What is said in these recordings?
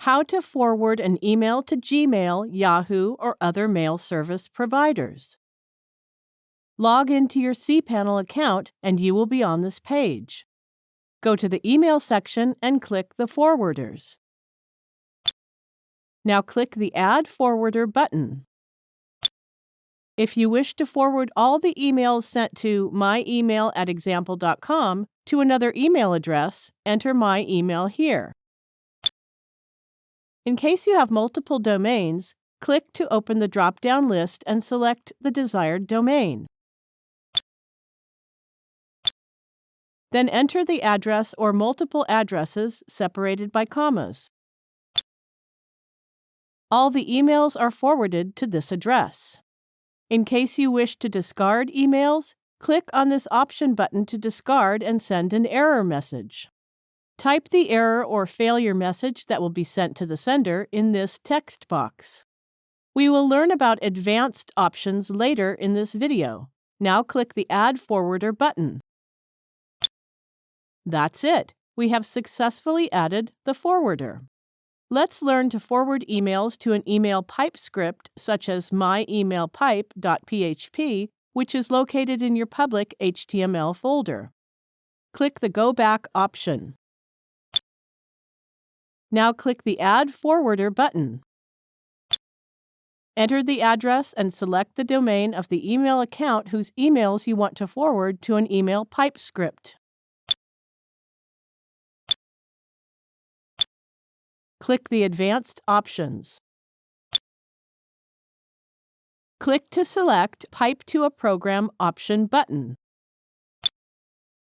How to forward an email to Gmail, Yahoo, or other mail service providers. Log into your cPanel account and you will be on this page. Go to the email section and click the forwarders. Now click the Add Forwarder button. If you wish to forward all the emails sent to myemail@example.com to another email address, enter my email here. In case you have multiple domains, click to open the drop-down list and select the desired domain. Then enter the address or multiple addresses separated by commas. All the emails are forwarded to this address. In case you wish to discard emails, click on this option button to discard and send an error message. Type the error or failure message that will be sent to the sender in this text box. We will learn about advanced options later in this video. Now click the Add Forwarder button. That's it. We have successfully added the forwarder. Let's learn to forward emails to an email pipe script such as myemailpipe.php, which is located in your public HTML folder. Click the Go Back option. Now click the Add Forwarder button. Enter the address and select the domain of the email account whose emails you want to forward to an email pipe script. Click the Advanced options. Click to select Pipe to a Program option button.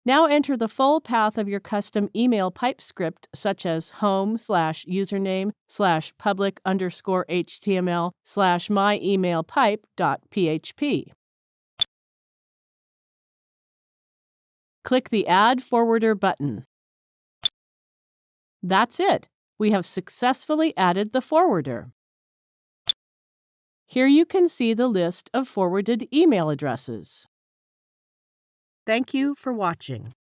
Now enter the full path of your custom email pipe script such as home/username/public_html/myemailpipe.php. Click the Add Forwarder button. That's it. We have successfully added the forwarder. Here you can see the list of forwarded email addresses. Thank you for watching.